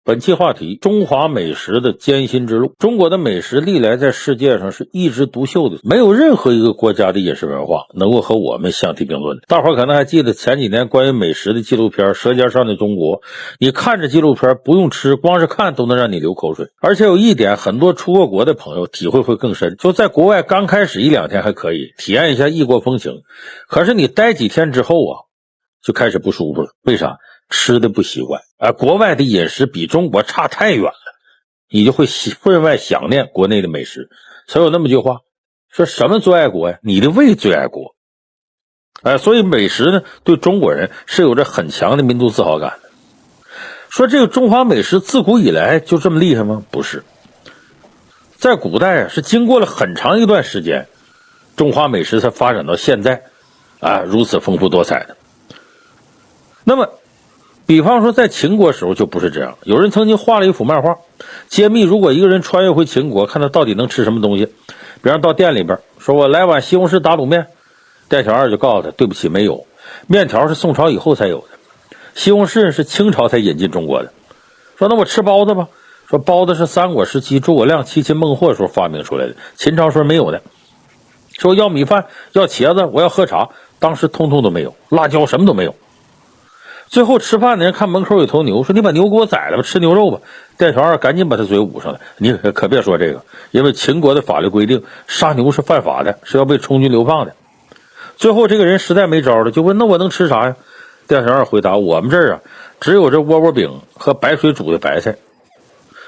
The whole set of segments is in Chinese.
本期话题：中华美食的艰辛之路。中国的美食历来在世界上是一枝独秀的，没有任何一个国家的饮食文化能够和我们相提并论的。大伙儿可能还记得前几年关于美食的纪录片《舌尖上的中国》，你看着纪录片不用吃，光是看都能让你流口水。而且有一点，很多出过国的朋友体会会更深，就在国外刚开始1-2天还可以体验一下异国风情，可是你待几天之后就开始不舒服了。为啥？吃的不习惯，国外的饮食比中国差太远了，你就会分外想念国内的美食。所以有那么句话说，什么最爱国呀？你的胃最爱国。所以美食呢，对中国人是有着很强的民族自豪感的。说这个中华美食自古以来就这么厉害吗？不是，在古代是经过了很长一段时间，中华美食才发展到现在如此丰富多彩的。那么比方说在秦国时候就不是这样，有人曾经画了一幅漫画，揭秘如果一个人穿越回秦国，看他到底能吃什么东西。比方到店里边说，我来碗西红柿打卤面，店小二就告诉他，对不起，没有，面条是宋朝以后才有的，西红柿是清朝才引进中国的。说那我吃包子吧，说包子是三国时期诸葛亮七擒孟获时候发明出来的，秦朝时候没有的。说要米饭，要茄子，我要喝茶，当时通通都没有，辣椒什么都没有。最后吃饭的人看门口有头牛，说你把牛给我宰了吧，吃牛肉吧。店小二赶紧把他嘴捂上了，你可别说这个，因为秦国的法律规定杀牛是犯法的，是要被充军流放的。最后这个人实在没招了，就问那我能吃啥呀？店小二回答，我们这儿只有这窝窝饼和白水煮的白菜。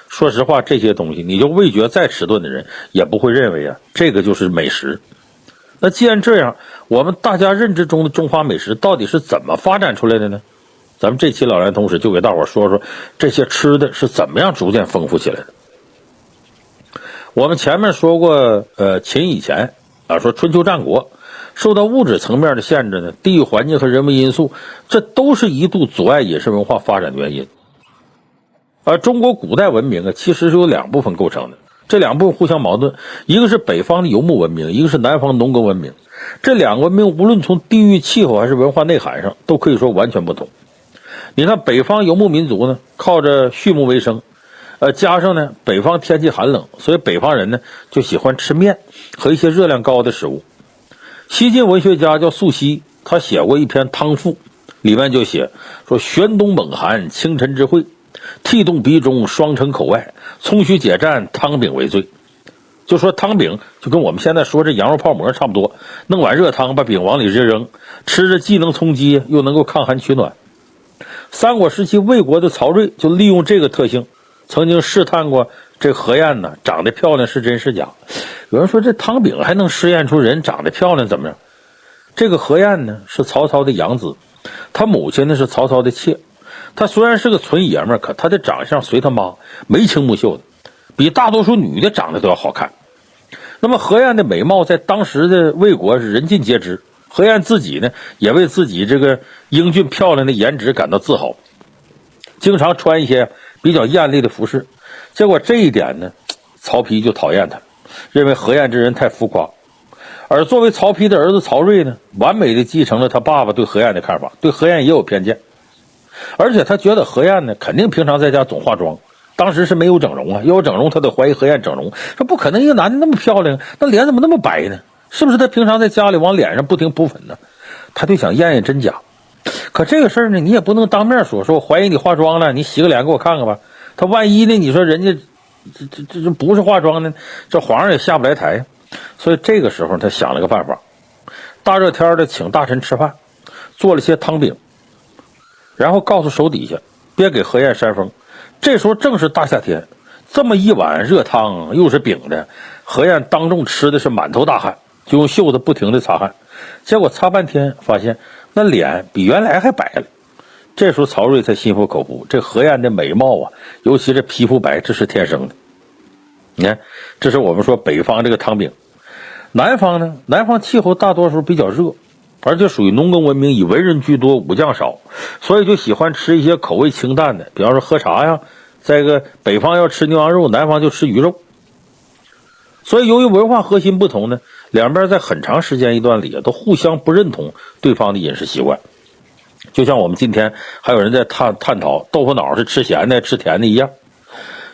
说实话，这些东西你就味觉再迟钝的人也不会认为这个就是美食。那既然这样，我们大家认知中的中华美食到底是怎么发展出来的呢？咱们这期老来同史就给大伙说说这些吃的是怎么样逐渐丰富起来的。我们前面说过秦以前说春秋战国受到物质层面的限制呢，地域环境和人为因素，这都是一度阻碍饮食文化发展的原因。而中国古代文明其实是由2部分构成的，这2部分互相矛盾，一个是北方的游牧文明，一个是南方农耕文明。这2个文明无论从地域气候还是文化内涵上都可以说完全不同。你看北方游牧民族呢，靠着畜牧为生，加上呢北方天气寒冷，所以北方人呢就喜欢吃面和一些热量高的食物。西晋文学家叫素溪，他写过一篇汤赋，里面就写说，玄冬猛寒清晨之会，涕动鼻中双城口外，葱须解蘸汤饼为最。就说汤饼就跟我们现在说这羊肉泡馍差不多，弄碗热汤把饼往里扔，吃着既能充饥又能够抗寒取暖。三国时期魏国的曹睿就利用这个特性，曾经试探过这何晏呢长得漂亮是真是假。有人说这汤饼还能试验出人长得漂亮怎么样？这个何晏呢是曹操的养子，他母亲呢是曹操的妾。他虽然是个纯爷们儿，可他的长相随他妈，眉清目秀的，比大多数女的长得都要好看。那么何晏的美貌在当时的魏国是人尽皆知，何晏自己呢也为自己这个英俊漂亮的颜值感到自豪，经常穿一些比较艳丽的服饰。结果这一点呢，曹丕就讨厌他，认为何晏这人太浮夸。而作为曹丕的儿子曹睿呢，完美的继承了他爸爸对何晏的看法，对何晏也有偏见。而且他觉得何晏呢肯定平常在家总化妆，当时是没有整容要有整容他得怀疑何晏整容，说不可能，一个男的那么漂亮，那脸怎么那么白呢？是不是他平常在家里往脸上不停扑粉呢？他就想验验真假。可这个事儿呢，你也不能当面说我怀疑你化妆了，你洗个脸给我看看吧。他万一呢，你说人家这不是化妆呢，这皇上也下不来台。所以这个时候他想了个办法，大热天的请大臣吃饭，做了些汤饼，然后告诉手底下别给何晏扇风。这时候正是大夏天，这么一碗热汤又是饼的，何晏当众吃的是满头大汗，就用袖子不停的擦汗，结果擦半天发现那脸比原来还白了。这时候曹睿才心服口服，这何晏的美貌尤其是皮肤白，这是天生的。你看，这是我们说北方这个汤饼。南方呢，南方气候大多数比较热，而且属于农耕文明，以文人居多，武将少，所以就喜欢吃一些口味清淡的，比方说喝茶呀。再一个，北方要吃牛羊肉，南方就吃鱼肉。所以由于文化核心不同呢，两边在很长时间一段里都互相不认同对方的饮食习惯。就像我们今天还有人在探讨豆腐脑是吃咸的吃甜的一样。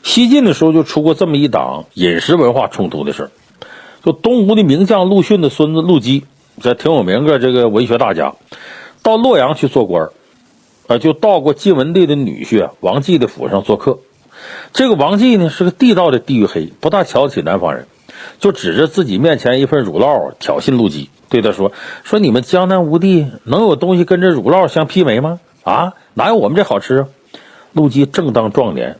西晋的时候就出过这么一档饮食文化冲突的事儿，就东吴的名将陆逊的孙子陆基，这挺有名个这个文学大家，到洛阳去做官就到过晋文帝的女婿王继的府上做客。这个王继呢是个地道的地域黑，不大瞧得起南方人，就指着自己面前一份乳酪挑衅陆基，对他说你们江南无地能有东西跟这乳酪相媲美吗？哪有我们这好吃啊？陆基正当壮年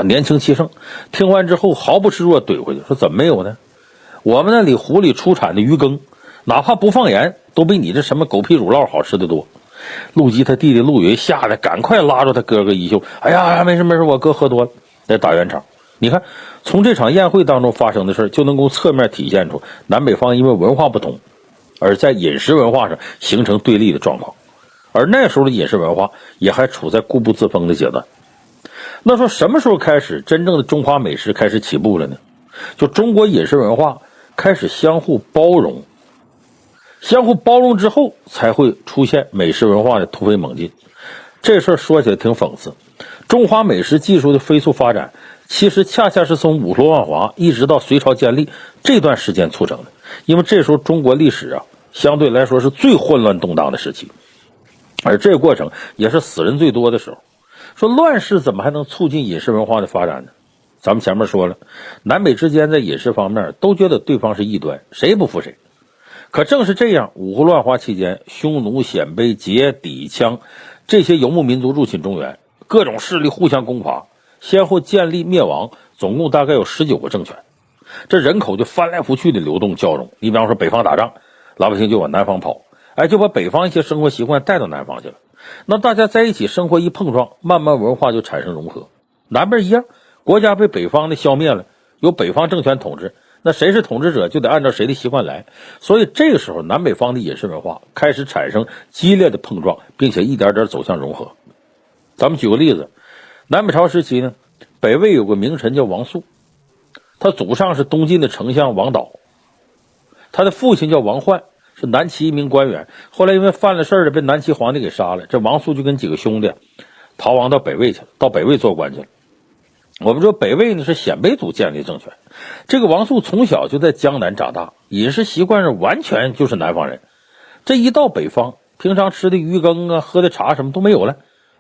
年轻气盛，听完之后毫不示弱怼回去，说怎么没有呢？我们那里湖里出产的鱼羹，哪怕不放盐，都比你这什么狗屁乳酪好吃得多。陆基他弟弟陆云吓得赶快拉住他哥哥衣袖，哎呀，没事，我哥喝多了，在打圆场。你看，从这场宴会当中发生的事就能够侧面体现出南北方因为文化不同，而在饮食文化上形成对立的状况。而那时候的饮食文化也还处在固步自封的阶段。那说什么时候开始真正的中华美食开始起步了呢？就中国饮食文化开始相互包容，之后才会出现美食文化的突飞猛进。这事儿说起来挺讽刺，中华美食技术的飞速发展其实恰恰是从五胡乱华一直到隋朝建立这段时间促成的。因为这时候中国历史相对来说是最混乱动荡的时期，而这个过程也是死人最多的时候。说乱世怎么还能促进饮食文化的发展呢？咱们前面说了，南北之间在饮食方面都觉得对方是异端，谁不服谁。可正是这样，五胡乱华期间，匈奴、鲜卑、羯、氐、羌这些游牧民族入侵中原，各种势力互相攻伐，先后建立灭亡，总共大概有19个政权。这人口就翻来覆去的流动交融。你比方说北方打仗，老百姓就往南方跑，就把北方一些生活习惯带到南方去了。那大家在一起生活一碰撞，慢慢文化就产生融合。南边一样，国家被北方的消灭了，由北方政权统治，那谁是统治者就得按照谁的习惯来。所以这个时候南北方的饮食文化开始产生激烈的碰撞，并且一点点走向融合。咱们举个例子，南北朝时期呢，北魏有个名臣叫王肃，他祖上是东晋的丞相王导，他的父亲叫王焕，是南齐一名官员，后来因为犯了事儿被南齐皇帝给杀了。这王肃就跟几个兄弟逃亡到北魏去了，到北魏做官去了。我们说北魏呢是鲜卑族建立政权，这个王肃从小就在江南长大，饮食习惯上完全就是南方人。这一到北方，平常吃的鱼羹喝的茶什么都没有了，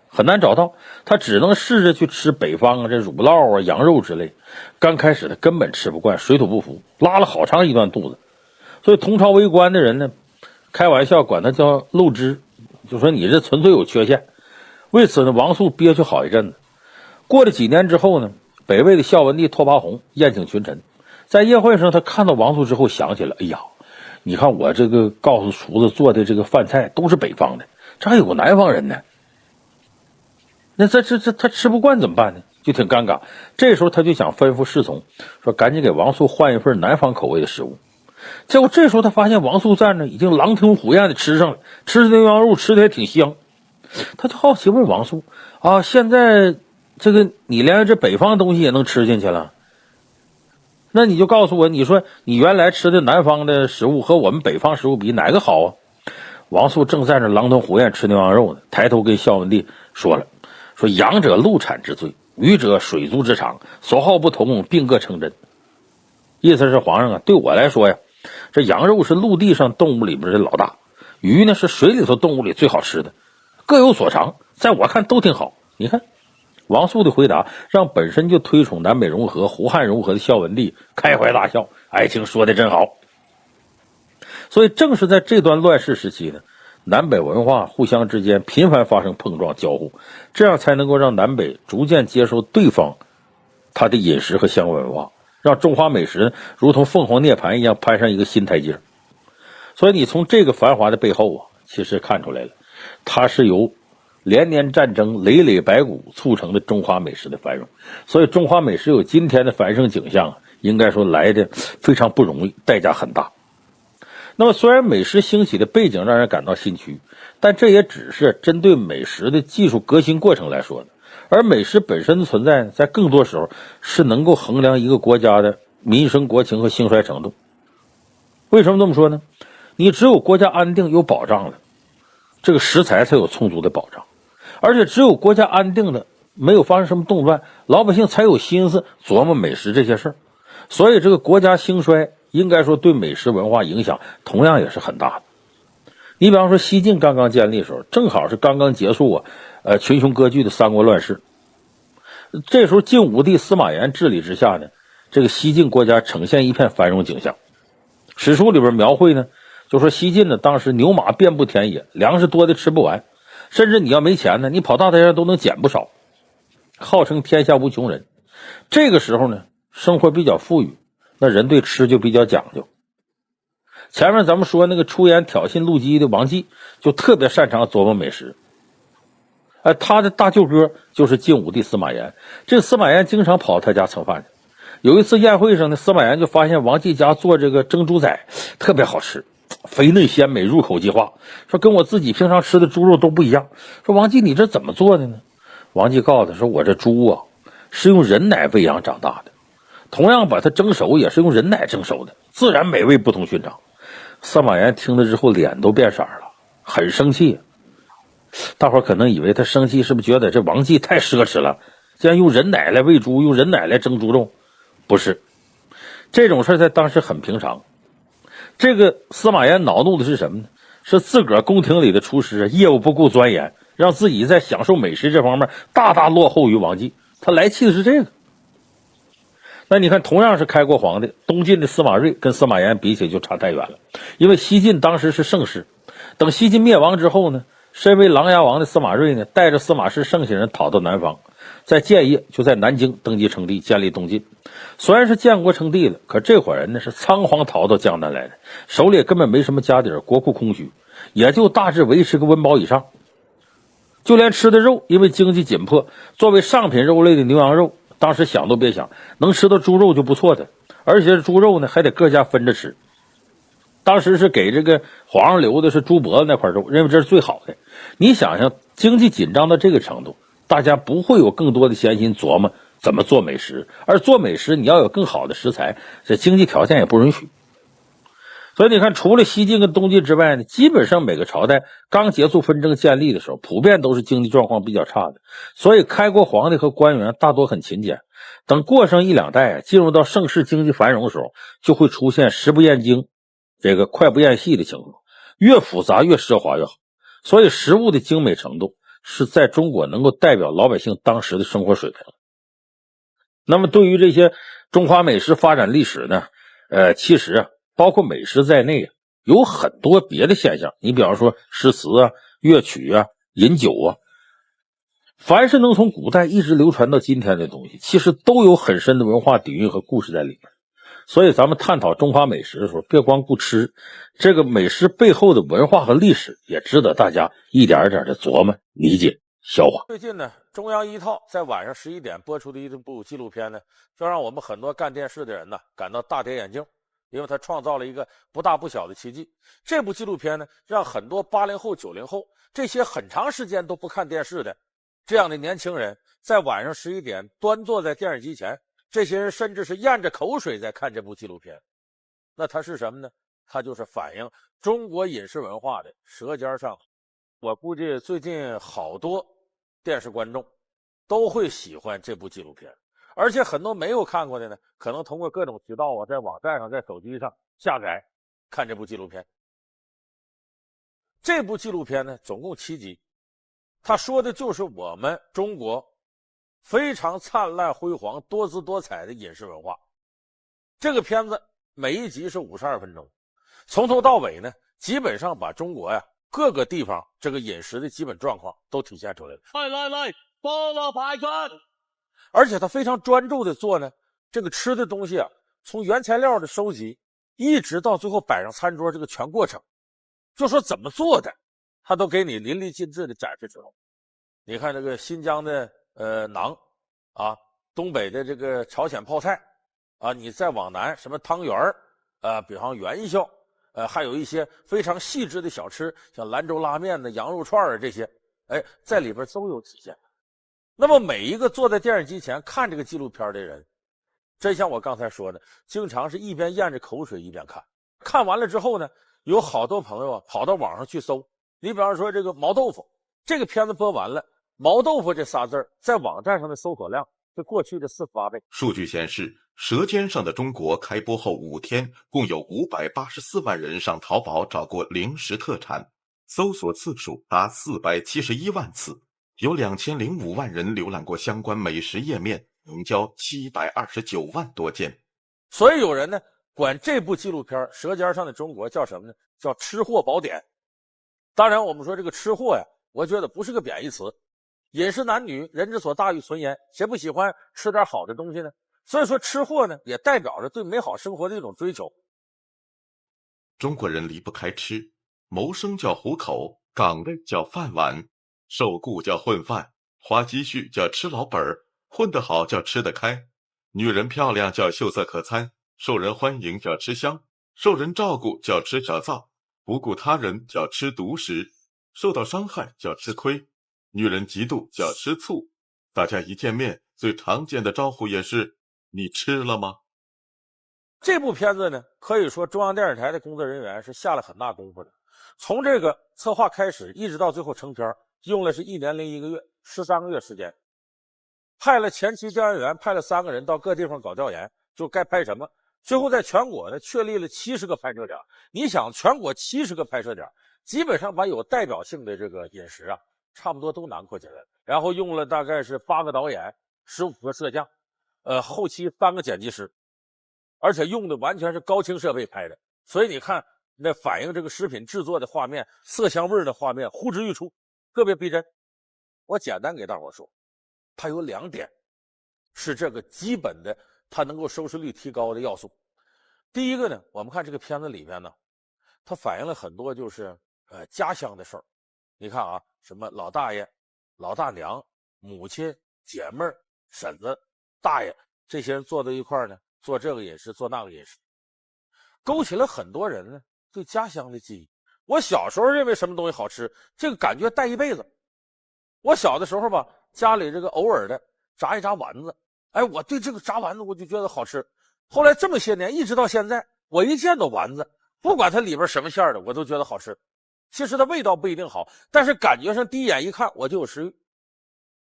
很难找到，他只能试着去吃北方这乳酪羊肉之类。刚开始他根本吃不惯，水土不服，拉了好长一段肚子。所以同朝为官的人呢，开玩笑管他叫漏汁，就说你这纯粹有缺陷。为此呢，王肃憋屈好一阵子。过了几年之后呢，北魏的孝文帝拓跋宏宴请群臣，在宴会上他看到王肃之后想起来，哎呀，你看我这个告诉厨子做的这个饭菜都是北方的，这还有个南方人呢，那这他吃不惯怎么办呢？就挺尴尬。这时候他就想吩咐侍从说赶紧给王肃换一份南方口味的食物。结果这时候他发现王肃站着已经狼吞虎咽的吃上了，吃的牛羊肉吃的也挺香。他就好奇问王肃现在这个你连这北方的东西也能吃进去了，那你就告诉我，你说你原来吃的南方的食物和我们北方食物比哪个好啊？王肃正在那狼吞虎咽吃牛羊肉呢，抬头跟孝文帝说羊者陆产之最，鱼者水族之长，所好不同，并各成真。意思是皇上对我来说呀，这羊肉是陆地上动物里边的老大，鱼呢是水里头动物里最好吃的，各有所长，在我看都挺好。你看王肃的回答让本身就推崇南北融合、胡汉融合的孝文帝开怀大笑，爱卿说的真好。所以正是在这段乱世时期呢，南北文化互相之间频繁发生碰撞交互，这样才能够让南北逐渐接受对方他的饮食和相关文化，让中华美食如同凤凰涅槃一样攀上一个新台阶。所以你从这个繁华的背后其实看出来了，它是由连年战争、累累白骨促成的中华美食的繁荣。所以中华美食有今天的繁盛景象，应该说来的非常不容易，代价很大。那么虽然美食兴起的背景让人感到心虚，但这也只是针对美食的技术革新过程来说的。而美食本身的存在，在更多时候是能够衡量一个国家的民生国情和兴衰程度。为什么这么说呢？你只有国家安定有保障了，这个食材才有充足的保障。而且只有国家安定的，没有发生什么动乱，老百姓才有心思琢磨美食这些事儿。所以这个国家兴衰，应该说对美食文化影响同样也是很大的。你比方说西晋刚刚建立的时候，正好是刚刚结束群雄割据的三国乱世。这时候晋武帝司马炎治理之下呢，这个西晋国家呈现一片繁荣景象。史书里边描绘呢，就说西晋呢当时牛马遍布田野，粮食多的吃不完，甚至你要没钱呢，你跑大街上都能捡不少，号称天下无穷人。这个时候呢，生活比较富裕，那人对吃就比较讲究。前面咱们说那个出言挑衅陆基的王继，就特别擅长琢磨美食。他的大舅哥就是晋武帝司马炎，这个司马炎经常跑他家蹭饭去。有一次宴会上呢，司马炎就发现王继家做这个蒸猪仔特别好吃，肥嫩鲜美，入口即化，说跟我自己平常吃的猪肉都不一样。说王继你这怎么做的呢？王继告诉他说，我这猪啊是用人奶喂养长大的，同样把它蒸熟也是用人奶蒸熟的，自然美味不同寻常。司马炎听了之后脸都变色了，很生气。大伙可能以为他生气是不是觉得这王继太奢侈了，竟然用人奶来喂猪，用人奶来蒸猪肉？不是，这种事在当时很平常。这个司马炎恼怒的是什么呢？是自个儿宫廷里的厨师业务不够钻研，让自己在享受美食这方面大大落后于王继。他来气的是这个。那你看，同样是开国皇帝，东晋的司马睿跟司马炎比起就差太远了。因为西晋当时是盛世，等西晋灭亡之后呢，身为琅琊王的司马睿呢，带着司马氏剩下人逃到南方，在建业就在南京登基称帝，建立东晋。虽然是建国称帝了，可这伙人呢是仓皇逃到江南来的，手里根本没什么家底儿，国库空虚，也就大致维持个温饱以上。就连吃的肉，因为经济紧迫，作为上品肉类的牛羊肉，当时想都别想，能吃到猪肉就不错的，而且猪肉呢还得各家分着吃。当时是给这个皇上留的是猪脖子那块肉，认为这是最好的。你想想，经济紧张到这个程度，大家不会有更多的闲心琢磨怎么做美食，而做美食你要有更好的食材，这经济条件也不允许。所以你看，除了西晋跟东晋之外呢，基本上每个朝代刚结束纷争建立的时候，普遍都是经济状况比较差的。所以开国皇帝和官员大多很勤俭，等过上一两代进入到盛世经济繁荣的时候，就会出现食不厌精，这个快不厌细的情况，越复杂越奢华越好。所以食物的精美程度是在中国能够代表老百姓当时的生活水平。那么对于这些中华美食发展历史呢，其实包括美食在内有很多别的现象。你比方说诗词乐曲饮酒凡是能从古代一直流传到今天的东西，其实都有很深的文化底蕴和故事在里面。所以咱们探讨中华美食的时候，别光顾吃，这个美食背后的文化和历史也值得大家一点一点的琢磨、理解、消化。最近呢，中央一套在晚上11点播出的一部纪录片呢，就让我们很多干电视的人呢感到大跌眼镜，因为它创造了一个不大不小的奇迹。这部纪录片呢，让很多80后、90后这些很长时间都不看电视的这样的年轻人，在晚上11点端坐在电视机前，这些人甚至是咽着口水在看这部纪录片。那它是什么呢？它就是反映中国饮食文化的舌尖上。我估计最近好多电视观众都会喜欢这部纪录片，而且很多没有看过的呢，可能通过各种渠道在网站上、在手机上下载看这部纪录片。这部纪录片呢，总共7集，它说的就是我们中国非常灿烂辉煌、多姿多彩的饮食文化。这个片子每一集是52分钟，从头到尾呢，基本上把中国各个地方这个饮食的基本状况都体现出来了。来，菠萝排骨。而且他非常专注的做呢，这个吃的东西从原材料的收集，一直到最后摆上餐桌这个全过程，就说怎么做的，他都给你淋漓尽致的展示出来。你看这个新疆的馕东北的这个朝鲜泡菜你再往南什么汤圆比方元宵还有一些非常细致的小吃，像兰州拉面的羊肉串这些在里边都有体现。那么每一个坐在电视机前看这个纪录片的人，真像我刚才说的，经常是一边咽着口水一边看。看完了之后呢，有好多朋友跑到网上去搜你比方说这个毛豆腐，这个片子播完了，毛豆腐这仨字在网站上的搜索量是过去的48倍。数据显示，《舌尖上的中国》开播后5天，共有584万人上淘宝找过零食特产，搜索次数达471万次，有2005万人浏览过相关美食页面，成交729万多件。所以有人呢管这部纪录片《舌尖上的中国》叫什么呢？叫吃货宝典。当然我们说这个吃货呀，我觉得不是个贬义词，饮食男女，人之所大欲存焉，谁不喜欢吃点好的东西呢？所以说吃货呢，也代表着对美好生活的一种追求。中国人离不开吃，谋生叫糊口，岗位叫饭碗，受雇叫混饭，花积蓄叫吃老本，混得好叫吃得开，女人漂亮叫秀色可餐，受人欢迎叫吃香，受人照顾叫吃小灶，不顾他人叫吃独食，受到伤害叫吃亏，女人嫉妒叫吃醋。大家一见面最常见的招呼也是你吃了吗？这部片子呢，可以说中央电视台的工作人员是下了很大功夫的，从这个策划开始一直到最后成片，用了是1年001个月，13个月时间，派了前期调研员，派了3个人到各地方搞调研，就该拍什么。最后在全国呢确立了70个拍摄点。你想全国70个拍摄点，基本上把有代表性的这个饮食啊差不多都囊括进来了。然后用了大概是8个导演，15个摄像，后期3个剪辑师，而且用的完全是高清设备拍的。所以你看那反映这个食品制作的画面，色香味的画面呼之欲出，特别逼真。我简单给大伙说，它有2点是这个基本的它能够收视率提高的要素。第一个呢，我们看这个片子里面呢，它反映了很多就是家乡的事儿。你看啊，什么老大爷、老大娘、母亲、姐妹、婶子、大爷，这些人坐在一块儿呢，做这个饮食，做那个饮食，勾起了很多人呢对家乡的记忆。我小时候认为什么东西好吃，这个感觉带一辈子。我小的时候吧，家里这个偶尔的炸一炸丸子，哎，我对这个炸丸子我就觉得好吃。后来这么些年一直到现在，我一见到丸子，不管它里边什么馅的，我都觉得好吃。其实它味道不一定好，但是感觉上第一眼一看我就有食欲。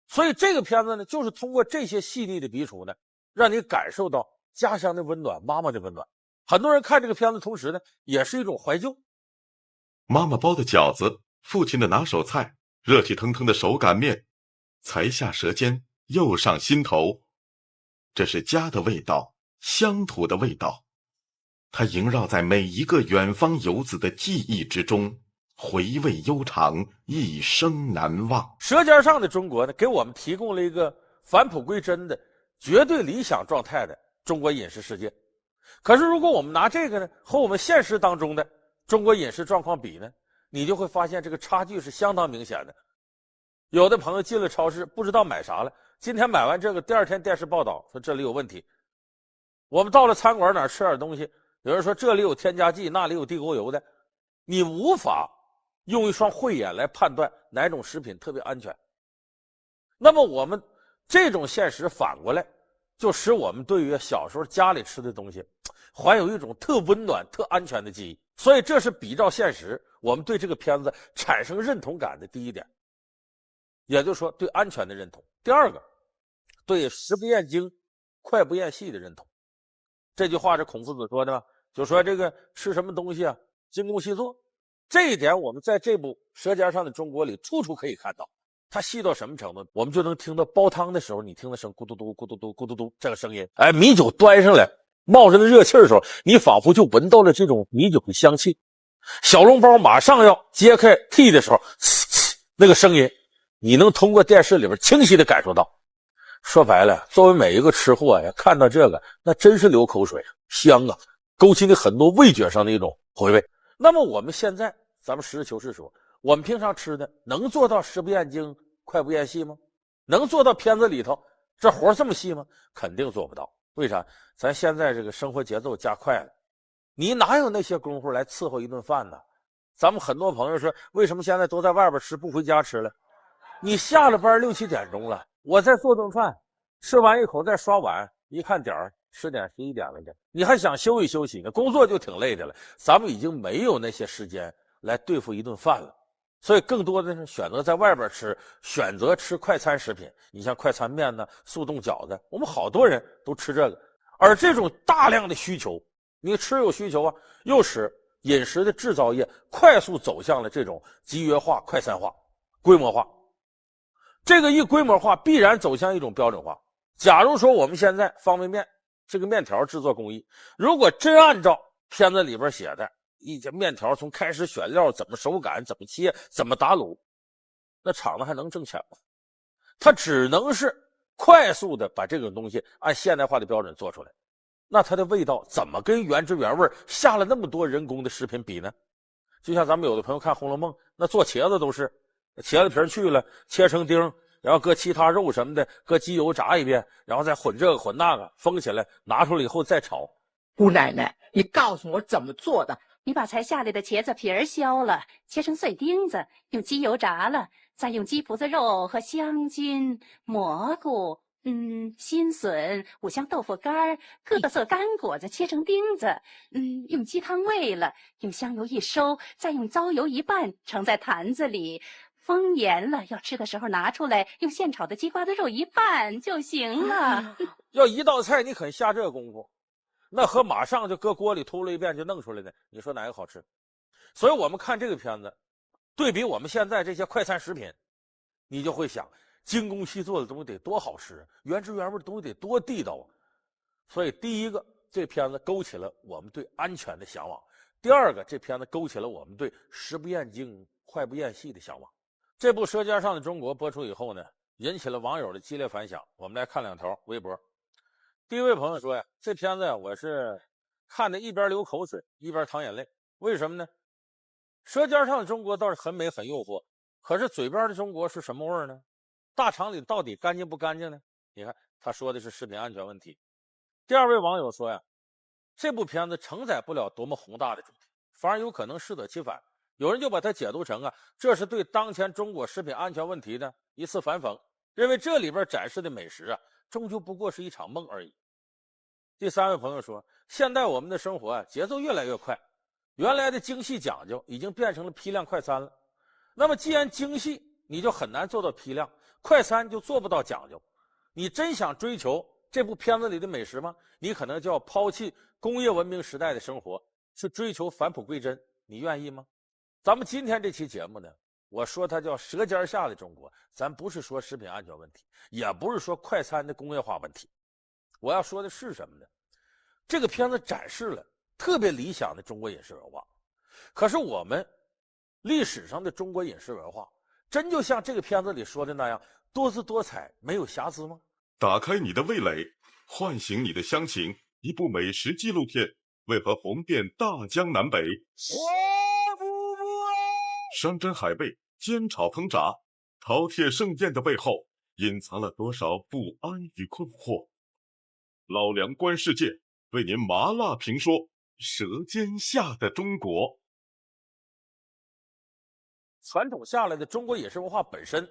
所以这个片子呢，就是通过这些细腻的笔触呢，让你感受到家乡的温暖，妈妈的温暖。很多人看这个片子同时呢，也是一种怀旧。妈妈包的饺子，父亲的拿手菜，热气腾腾的手擀面，才下舌尖，又上心头。这是家的味道，乡土的味道，它萦绕在每一个远方游子的记忆之中，回味悠长，一生难忘。舌尖上的中国呢，给我们提供了一个返璞归真的绝对理想状态的中国饮食世界。可是如果我们拿这个呢和我们现实当中的中国饮食状况比呢，你就会发现这个差距是相当明显的。有的朋友进了超市不知道买啥了，今天买完这个，第2天电视报道说这里有问题。我们到了餐馆哪儿吃点东西，有人说这里有添加剂，那里有地沟油的，你无法用一双慧眼来判断哪种食品特别安全。那么我们这种现实反过来就使我们对于小时候家里吃的东西怀有一种特温暖特安全的记忆。所以这是比照现实我们对这个片子产生认同感的第一点，也就是说对安全的认同。第二个，对食不厌精脍不厌细的认同。这句话是孔夫子说的吧，就说这个吃什么东西啊，精工细作。这一点我们在这部《舌尖上的中国》里处处可以看到。它细到什么程度，我们就能听到煲汤的时候，你听的声咕嘟嘟咕嘟嘟咕嘟嘟这个声音。哎，米酒端上来冒着那热气的时候，你仿佛就闻到了这种米酒的香气。小笼包马上要揭开屉的时候，那个声音你能通过电视里边清晰的感受到。说白了，作为每一个吃货呀，看到这个那真是流口水，香啊，勾起你很多味觉上的一种回味。那么我们现在咱们实事求是说，我们平常吃的能做到食不厌精脍不厌细吗？能做到片子里头这活这么细吗？肯定做不到。为啥？咱现在这个生活节奏加快了，你哪有那些功夫来伺候一顿饭呢？咱们很多朋友说，为什么现在都在外边吃，不回家吃了？你下了班6、7点钟了，我再做顿饭，吃完一口再刷碗，一看点儿10点11点了，你还想休息休息呢？工作就挺累的了，咱们已经没有那些时间来对付一顿饭了。所以更多的是选择在外边吃，选择吃快餐食品。你像快餐面呢、速冻饺子，我们好多人都吃这个。而这种大量的需求，你吃有需求啊，又使饮食的制造业快速走向了这种集约化、快餐化、规模化。这个一规模化，必然走向一种标准化。假如说我们现在方便面这个面条制作工艺，如果真按照片子里边写的，一些面条从开始选料、怎么手擀、怎么切、怎么打卤，那厂子还能挣钱吗？它只能是快速的把这种东西按现代化的标准做出来。那它的味道怎么跟原汁原味下了那么多人工的食品比呢？就像咱们有的朋友看《红楼梦》，那做茄子都是茄子皮去了，切成丁，然后搁其他肉什么的，搁机油炸一遍，然后再混这个混那个，封起来，拿出来以后再炒。姑奶奶，你告诉我怎么做的？你把才下来的茄子皮儿削了，切成碎丁子，用机油炸了，再用鸡脯子肉和香菌、蘑菇、新笋、五香豆腐干、各色干果子切成丁子，用鸡汤煨了，用香油一收，再用糟油一拌，盛在坛子里，封严了。要吃的时候拿出来，用现炒的鸡瓜的肉一拌就行了。要一道菜你肯下这个功夫，那和马上就搁锅里突了一遍就弄出来的，你说哪个好吃？所以我们看这个片子，对比我们现在这些快餐食品，你就会想，精工细做的东西得多好吃，原汁原味的东西得多地道啊！所以第一个，这片子勾起了我们对安全的向往；第二个，这片子勾起了我们对食不厌精、脍不厌细的向往。这部《舌尖上的中国》播出以后呢，引起了网友的激烈反响。我们来看两条微博。第一位朋友说呀，这片子呀，我是看的一边流口水一边淌眼泪。为什么呢？舌尖上的中国倒是很美很诱惑，可是嘴边的中国是什么味儿呢？大肠里到底干净不干净呢？你看他说的是食品安全问题。第二位网友说呀，这部片子承载不了多么宏大的主题，反而有可能适得其反。有人就把它解读成这是对当前中国食品安全问题的一次反讽，认为这里边展示的美食终究不过是一场梦而已。第三位朋友说，现在我们的生活节奏越来越快，原来的精细讲究已经变成了批量快餐了。那么既然精细，你就很难做到批量，快餐就做不到讲究。你真想追求这部片子里的美食吗？你可能就要抛弃工业文明时代的生活，去追求返璞归真，你愿意吗？咱们今天这期节目呢，我说它叫舌尖下的中国，咱不是说食品安全问题，也不是说快餐的工业化问题。我要说的是什么呢？这个片子展示了特别理想的中国饮食文化，可是我们历史上的中国饮食文化真就像这个片子里说的那样多姿多彩没有瑕疵吗？打开你的味蕾，唤醒你的乡情，一部美食纪录片为何红遍大江南北？山珍海味，煎炒烹炸，饕餮盛宴的背后隐藏了多少不安与困惑？老梁观世界为您麻辣评说舌尖下的中国。传统下来的中国饮食文化本身，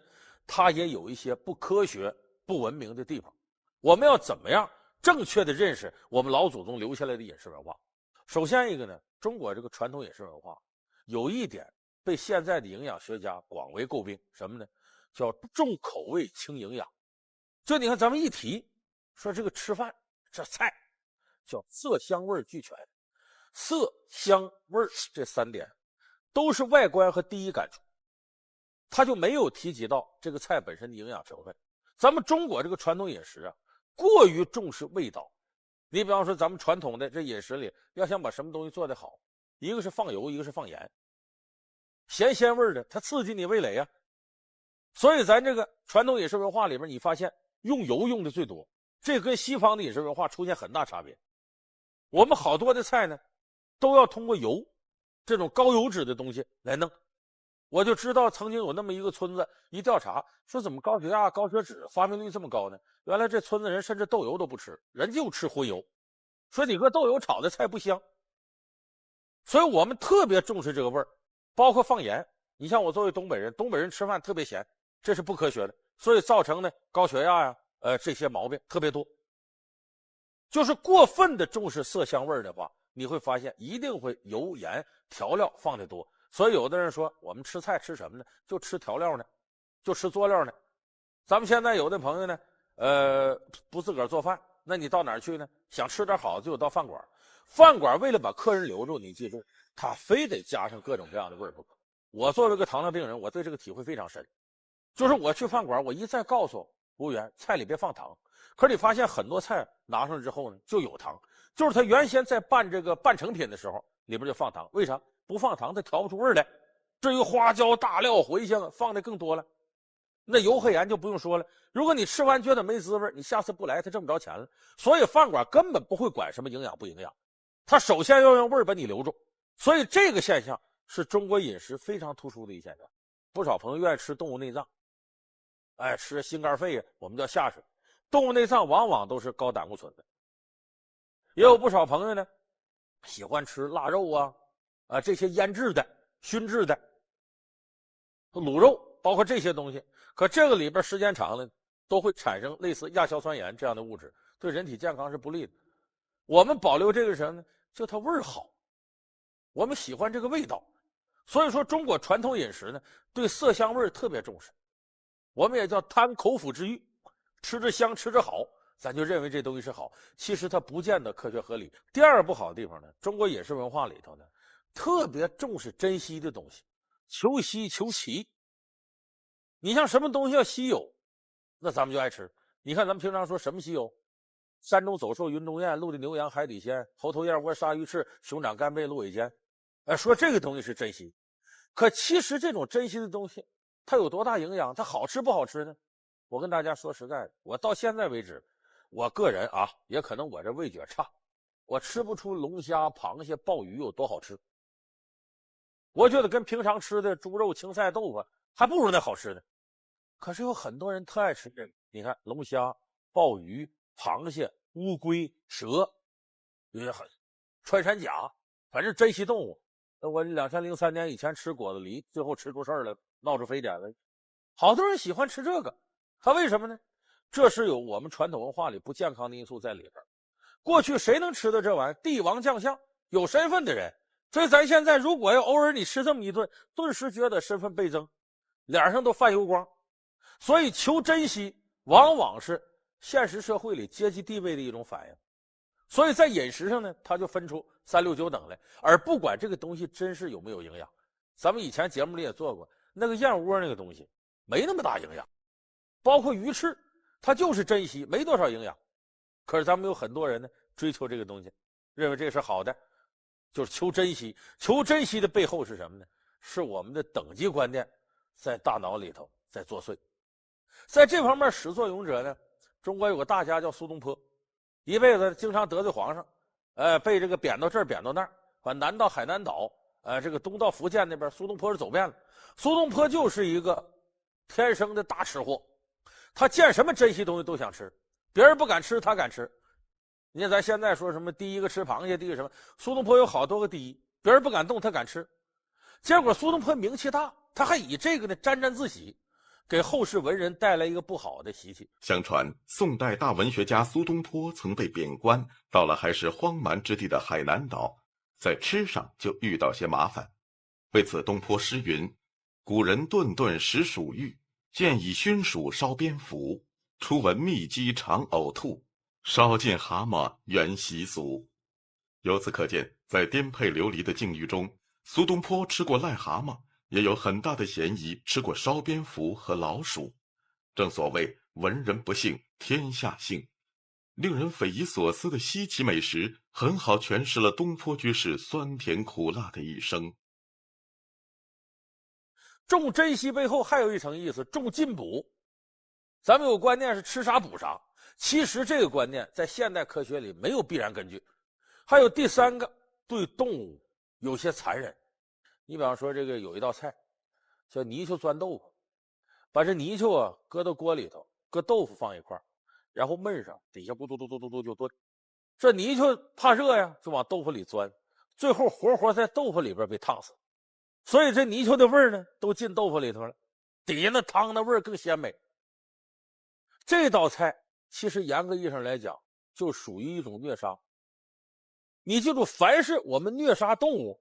它也有一些不科学、不文明的地方。我们要怎么样正确的认识我们老祖宗留下来的饮食文化？首先一个呢，中国这个传统饮食文化有一点被现在的营养学家广为诟病，什么呢？叫重口味轻营养。就你看咱们一提说这个吃饭这菜叫色香味俱全，色香味这三点都是外观和第一感触，他就没有提及到这个菜本身的营养成分。咱们中国这个传统饮食过于重视味道。你比方说咱们传统的这饮食里，要想把什么东西做得好，一个是放油，一个是放盐，咸鲜味的它刺激你味蕾所以咱这个传统饮食文化里边，你发现用油用的最多，这跟西方的饮食文化出现很大差别。我们好多的菜呢都要通过油这种高油脂的东西来弄。我就知道曾经有那么一个村子，一调查说怎么高血压高血脂发病率这么高呢？原来这村子人甚至豆油都不吃，人就吃荤油，说你搁豆油炒的菜不香。所以我们特别重视这个味儿，包括放盐。你像我作为东北人，东北人吃饭特别咸，这是不科学的，所以造成的高血压这些毛病特别多。就是过分的重视色香味的话，你会发现一定会油盐调料放得多，所以有的人说我们吃菜吃什么呢？就吃调料呢，就吃佐料呢。咱们现在有的朋友呢，不自个儿做饭，那你到哪儿去呢？想吃点好的就到饭馆。饭馆为了把客人留住，你记住，他非得加上各种各样的味儿不可。我作为一个糖尿病人，我对这个体会非常深。就是我去饭馆，我一再告诉服务员，菜里别放糖。可是你发现很多菜拿上之后呢，就有糖，就是他原先在拌这个半成品的时候，里边就放糖。为啥不放糖？它调不出味来。至于花椒、大料、茴香放的更多了。那油和盐就不用说了。如果你吃完觉得没滋味，你下次不来，他挣不着钱了。所以饭馆根本不会管什么营养不营养，他首先要用味儿把你留住。所以这个现象是中国饮食非常突出的一现象。不少朋友愿意吃动物内脏，吃心肝肺我们叫下水。动物内脏往往都是高胆固醇的。也有不少朋友呢，喜欢吃腊肉这些腌制的、熏制的、卤肉，包括这些东西。可这个里边时间长了，都会产生类似亚硝酸盐这样的物质，对人体健康是不利的。我们保留这个什么呢？就它味儿好，我们喜欢这个味道。所以说中国传统饮食呢，对色香味特别重视。我们也叫贪口腹之欲，吃着香吃着好，咱就认为这东西是好，其实它不见得科学合理。第二个不好的地方呢，中国饮食文化里头呢，特别重视珍稀的东西，求稀求奇。你像什么东西要稀有，那咱们就爱吃。你看咱们平常说什么稀有？山中走兽云中雁，陆地牛羊海底鲜，猴头燕窝鲨鱼翅，熊掌干贝鹿尾尖。说这个东西是珍稀。可其实这种珍稀的东西，它有多大营养？它好吃不好吃呢？我跟大家说实在的，我到现在为止，我个人也可能我这味觉差，我吃不出龙虾、螃蟹、鲍鱼有多好吃。我觉得跟平常吃的猪肉、青菜、豆腐还不如那好吃呢。可是有很多人特爱吃这个，你看龙虾、鲍鱼、螃蟹、乌龟、蛇，也很穿山甲，反正珍稀动物。我2003年以前吃果子狸，最后吃出事儿了，闹出非典了。好多人喜欢吃这个，他为什么呢？这是有我们传统文化里不健康的因素在里边。过去谁能吃到这玩意儿？帝王将相，有身份的人。所以咱现在如果要偶尔你吃这么一顿，顿时觉得身份倍增，脸上都泛油光。所以求珍稀往往是现实社会里阶级地位的一种反应。所以在饮食上呢，它就分出3、6、9等来，而不管这个东西真是有没有营养。咱们以前节目里也做过，那个燕窝那个东西没那么大营养，包括鱼翅，它就是珍稀，没多少营养。可是咱们有很多人呢追求这个东西，认为这是好的，就是求珍稀。求珍稀的背后是什么呢？是我们的等级观念在大脑里头在作祟。在这方面始作俑者呢，中国有个大家叫苏东坡，一辈子经常得罪皇上，被这个贬到这儿贬到那儿，把南到海南岛，这个东到福建那边，苏东坡是走遍了。苏东坡就是一个天生的大吃货，他见什么珍稀东西都想吃，别人不敢吃他敢吃。你看咱现在说什么第一个吃螃蟹，第一个什么，苏东坡有好多个第一，别人不敢动他敢吃。结果苏东坡名气大，他还以这个呢沾沾自喜，给后世文人带来一个不好的习气。相传宋代大文学家苏东坡曾被贬官到了还是荒蛮之地的海南岛，在吃上就遇到些麻烦。为此东坡诗云：古人顿顿食鼠欲，见以熏鼠烧蝙蝠，初闻蜜鸡常呕吐，烧尽蛤蟆原习俗。由此可见，在颠沛流离的境遇中，苏东坡吃过癞蛤蟆，也有很大的嫌疑吃过烧蝙蝠和老鼠。正所谓文人不幸天下幸，令人匪夷所思的稀奇美食很好诠释了东坡居士酸甜苦辣的一生。重珍稀背后还有一层意思，重进补。咱们有观念是吃啥补啥，其实这个观念在现代科学里没有必然根据。还有第三个，对动物有些残忍。你比方说这个有一道菜叫泥鳅钻豆腐，把这泥鳅搁到锅里头，搁豆腐放一块，然后焖上，底下咕嘟嘟嘟嘟嘟就炖。这泥鳅怕热呀，就往豆腐里钻，最后活活在豆腐里边被烫死。所以这泥鳅的味儿呢都进豆腐里头了，底下那汤的味儿更鲜美。这道菜其实严格意义上来讲就属于一种虐杀。你记住，凡是我们虐杀动物，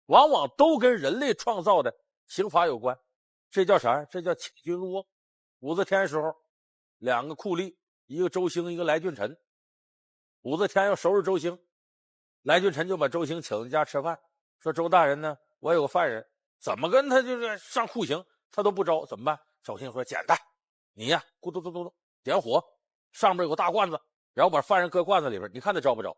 往往都跟人类创造的刑罚有关。这叫啥？这叫请君入瓮。武则天时候，两个酷吏，一个周兴，一个来俊臣。武则天要收拾周兴，来俊臣就把周兴请进家吃饭，说周大人呢，我有个犯人，怎么跟他就是上酷刑，他都不招，怎么办？周兴说简单，你呀，咕嘟嘟嘟嘟点火，上面有个大罐子，然后把犯人搁罐子里边，你看他招不招？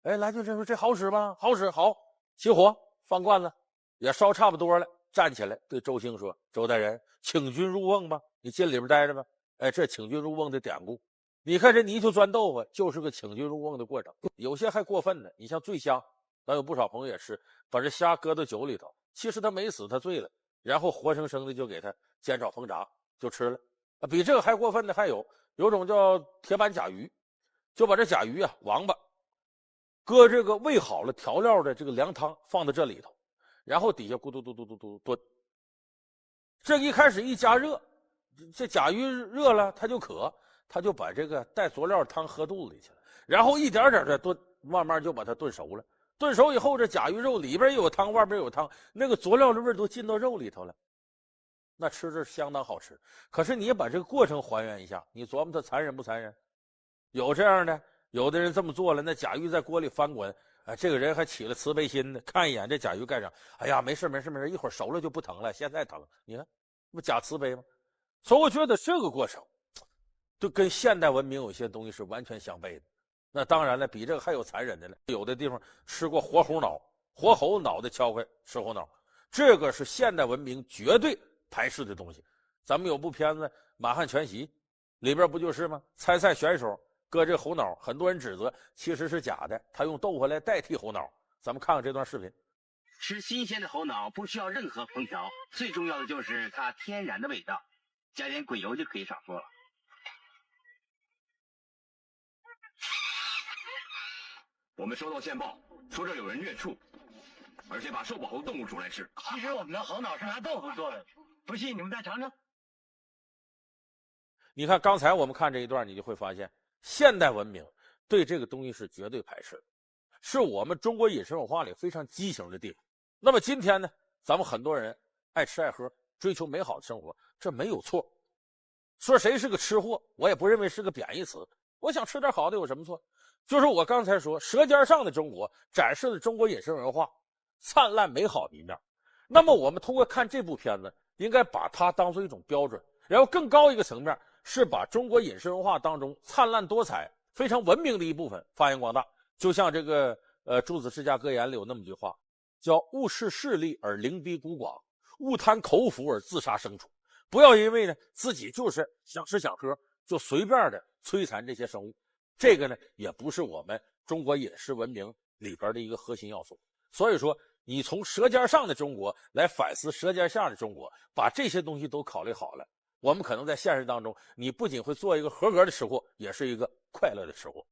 哎，来俊臣说这好使吧？好使，好，起火放罐子，也烧差不多了，站起来对周兴说：“周大人，请君入瓮吧，你进里边待着吧。”哎，这请君入瓮的典故，你看这泥鳅钻豆腐就是个请君入瓮的过程。有些还过分呢，你像醉虾，咱有不少朋友也是把这虾搁到酒里头，其实他没死，他醉了，然后活生生的就给他煎炒烹炸就吃了。比这个还过分的还有种叫铁板甲鱼，就把这甲鱼啊王八搁这个煨好了调料的这个凉汤放在这里头，然后底下咕嘟嘟嘟嘟嘟炖。这一开始一加热，这甲鱼热了它就渴，他就把这个带佐料汤喝肚子里去了，然后一点点的炖，慢慢就把它炖熟了。炖熟以后，这甲鱼肉里边有汤，外边有汤，那个佐料的味都进到肉里头了，那吃着相当好吃。可是你把这个过程还原一下，你琢磨它残忍不残忍？有这样的，有的人这么做了，那甲鱼在锅里翻滚，这个人还起了慈悲心呢，看一眼这甲鱼盖上，哎呀，没事没事没事，一会儿熟了就不疼了，现在疼，你看不假慈悲吗？所以我觉得这个过程就跟现代文明有些东西是完全相悖的。那当然了，比这个还有残忍的了，有的地方吃过活猴脑，活猴脑袋敲开吃猴脑，这个是现代文明绝对排斥的东西。咱们有部片子《满汉全席》，里边不就是吗？参赛选手搁这猴脑，很多人指责其实是假的，他用豆腐来代替猴脑。咱们看看这段视频。吃新鲜的猴脑不需要任何烹调，最重要的就是它天然的味道，加点鬼油就可以少说了。我们收到线报，说这有人虐畜，而且把受保护动物煮来吃。其实我们的猴脑是拿豆腐做的，不信你们再尝尝。你看刚才我们看这一段，你就会发现现代文明对这个东西是绝对排斥的，是我们中国饮食文化里非常畸形的地方。那么今天呢，咱们很多人爱吃爱喝，追求美好的生活，这没有错。说谁是个吃货，我也不认为是个贬义词。我想吃点好的有什么错？就是我刚才说《舌尖上的中国》展示了中国饮食文化灿烂美好的一面。那么我们通过看这部片子，应该把它当做一种标准，然后更高一个层面是把中国饮食文化当中灿烂多彩、非常文明的一部分发扬光大。就像这个朱子治家格言里有那么句话，叫勿视势利而凌逼孤寡，勿贪口福而自杀牲畜。不要因为呢自己就是想吃想喝，就随便的摧残这些生物。这个呢也不是我们中国饮食文明里边的一个核心要素。所以说你从舌尖上的中国来反思舌尖下的中国，把这些东西都考虑好了，我们可能在现实当中，你不仅会做一个合格的吃货，也是一个快乐的吃货。